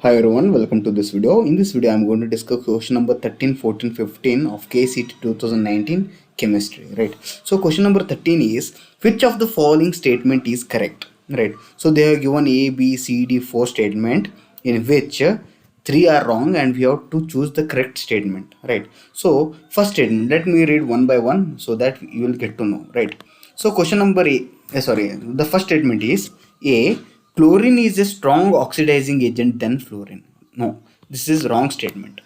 Hi everyone, welcome to this video. In this video, I'm going to discuss question number 13, 14, 15 of KCET 2019 chemistry, right? So question number 13 is, which of the following statement is correct, right? So they have given A, B, C, D, 4 statement in which 3 are wrong and we have to choose the correct statement, right? So first statement, let me read one by one so that you will get to know, right? So question number the first statement is A, chlorine is a strong oxidizing agent than fluorine. No, this is wrong statement.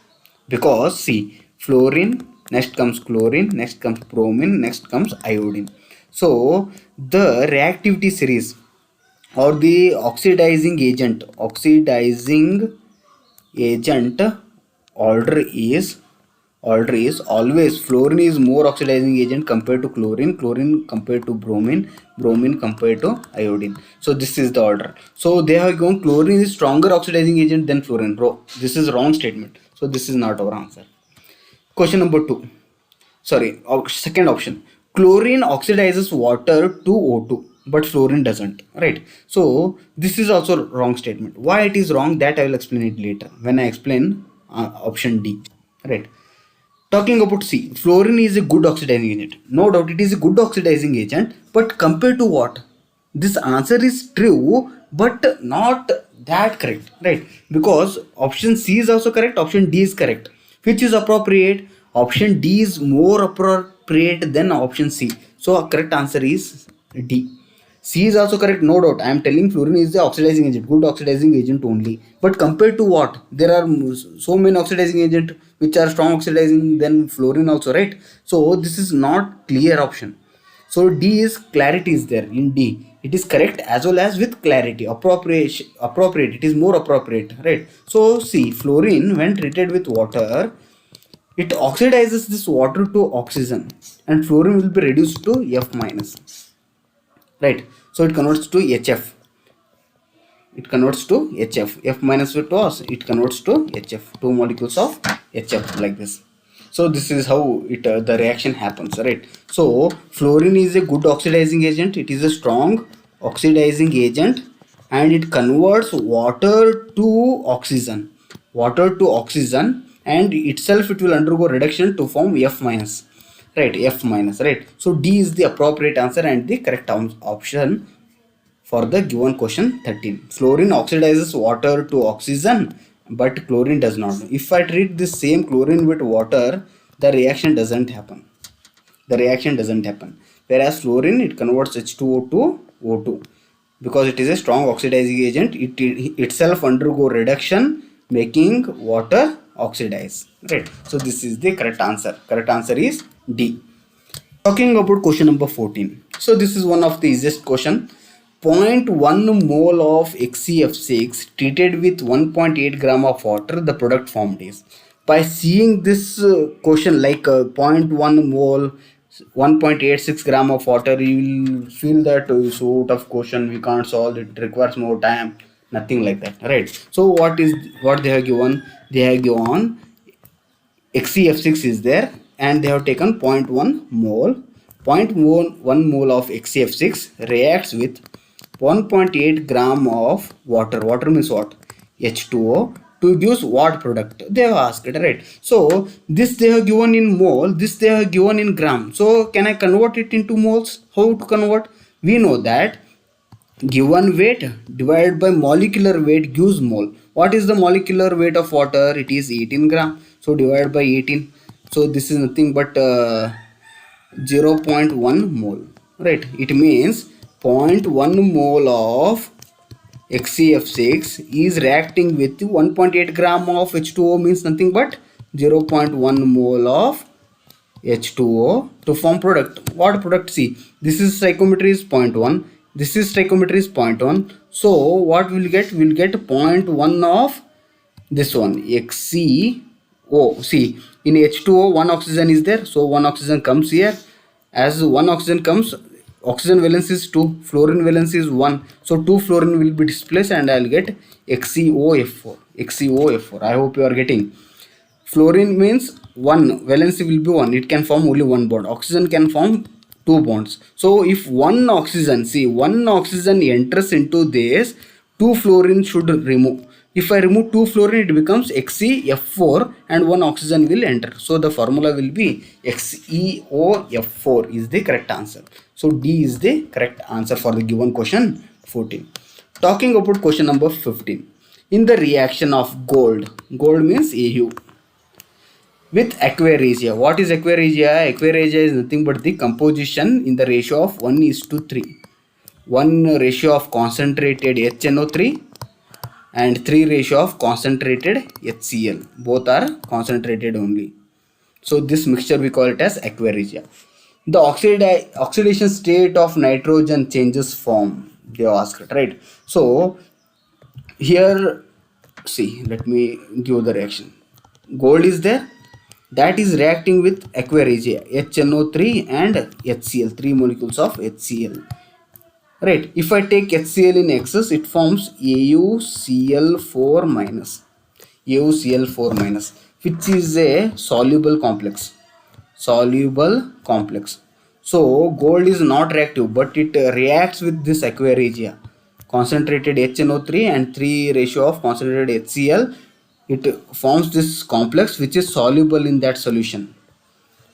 Because see, fluorine, next comes chlorine, next comes bromine, next comes iodine. So the reactivity series or the oxidizing agent order is always fluorine is more oxidizing agent compared to chlorine compared to bromine compared to iodine. So this is the order. So they have given chlorine is stronger oxidizing agent than fluorine. Bro, this is wrong statement. So this is not our answer. Question number 2. Second option. Chlorine oxidizes water to O2 but fluorine doesn't, right? So this is also wrong statement. Why it is wrong, that I will explain it later when I explain option D, right? Talking about C, fluorine is a good oxidizing agent. No doubt it is a good oxidizing agent, but compared to what? This answer is true, but not that correct, right? Because option C is also correct, option D is correct. Which is appropriate? Option D is more appropriate than option C. So a correct answer is D. C is also correct, no doubt. I am telling fluorine is the oxidizing agent, good oxidizing agent only. But compared to what? There are so many oxidizing agent which are strong oxidizing than fluorine also, right? So this is not clear option. So D is clarity is there in D. It is correct as well as with clarity. Appropriate. It is more appropriate, right? So see, fluorine when treated with water, it oxidizes this water to oxygen, and fluorine will be reduced to F minus, right? So it converts to HF. F minus with us, it converts to HF, two molecules of HF, like this. So this is how it the reaction happens, right? So fluorine is a good oxidizing agent, it is a strong oxidizing agent, and it converts water to oxygen, and itself it will undergo reduction to form F minus, right? F minus, right? So D is the appropriate answer and the correct option for the given question 13. Fluorine oxidizes water to oxygen, but chlorine does not. If I treat this same chlorine with water, the reaction doesn't happen. Whereas fluorine, it converts H2O to O2. Because it is a strong oxidizing agent, it itself undergo reduction, making water oxidize, right? So this is the correct answer. Correct answer is D. Talking about question number 14. So this is one of the easiest question. 0.1 mole of XCF6 treated with 1.8 gram of water, the product formed is. By seeing this question like 0.1 mole 1.86 gram of water, you will feel that so tough question, we can't solve it, requires more time, nothing like that, right? So what they have given? They have given XCF6 is there and they have taken 0.1 mole. 0.1 mole of XCF6 reacts with 1.8 gram of water. Water means what? H2O, to give what product? They have asked, right? So this they have given in mole, this they have given in gram. So can I convert it into moles? How to convert? We know that given weight divided by molecular weight gives mole. What is the molecular weight of water? It is 18 gram. So divided by 18. So this is nothing but 0.1 mole, right? It means 0.1 mole of XCF6 is reacting with 1.8 gram of H2O, means nothing but 0.1 mole of H2O to form product. What product? See, this is stoichiometry is 0.1, this is stoichiometry is 0.1. So what we'll get? We'll get 0.1 of this one, XCO. See, in H2O one oxygen is there, so one oxygen comes here. As one oxygen comes, oxygen valence is 2, fluorine valence is 1, so 2 fluorine will be displaced and I'll get XCOF4. I hope you are getting. Fluorine means 1, valency will be 1, it can form only one bond. Oxygen can form 2 bonds. So if one oxygen enters into this, 2 fluorine should remove. If I remove 2 fluorine, it becomes XeF4 and 1 oxygen will enter. So the formula will be XeOF4 is the correct answer. So D is the correct answer for the given question 14. Talking about question number 15. In the reaction of gold means Au, with aqueous regia. What is aqueous regia? Aqueous regia is nothing but the composition in the ratio of 1:3. 1 ratio of concentrated HNO3 and 3 ratio of concentrated HCl. Both are concentrated only. So this mixture we call it as aqueous regia. The oxidation state of nitrogen changes form. They asked, right? So here, see, let me give the reaction. Gold is there, that is reacting with aqueous regia, HNO3 and HCl, 3 molecules of HCl. Right, if I take HCl in excess, it forms AuCl4 minus, AuCl4 minus, which is a soluble complex. So gold is not reactive, but it reacts with this aqueous regia, concentrated HNO3 and 3 ratio of concentrated HCl. It forms this complex which is soluble in that solution,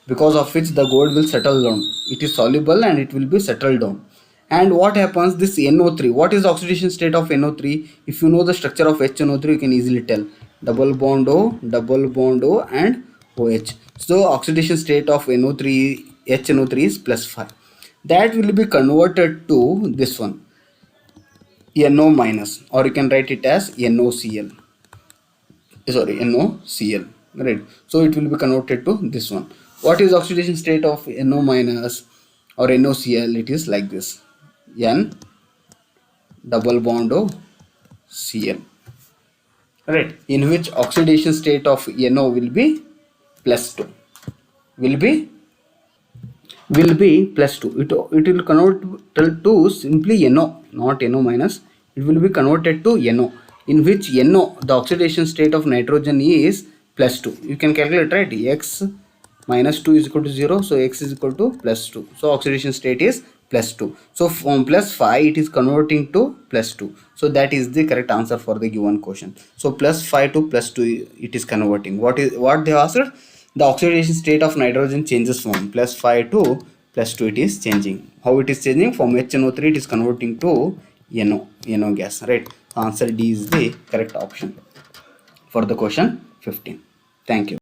because of which the gold will settle down. It is soluble and it will be settled down. And what happens, this NO3, what is the oxidation state of NO3? If you know the structure of HNO3, you can easily tell. Double bond O and OH. So oxidation state of HNO3 is +5. That will be converted to this one, NO minus, or you can write it as NOCl. NOCl, right? So it will be converted to this one. What is oxidation state of NO minus or NOCl? It is like this, N double bond O Cl, right? In which oxidation state of NO will be +2, will be +2. It will convert to simply NO, not NO minus. It will be converted to NO, in which NO, the oxidation state of nitrogen is +2. You can calculate, right? X minus 2 is equal to 0. So X is equal to +2. So oxidation state is +2. So from +5 it is converting to +2. So that is the correct answer for the given question. So +5 to +2 it is converting. What they asked? The oxidation state of nitrogen changes from +5 to +2. It is changing. How it is changing? From HNO3 it is converting to NO gas, right? Answer D is the correct option for the question 15. Thank you.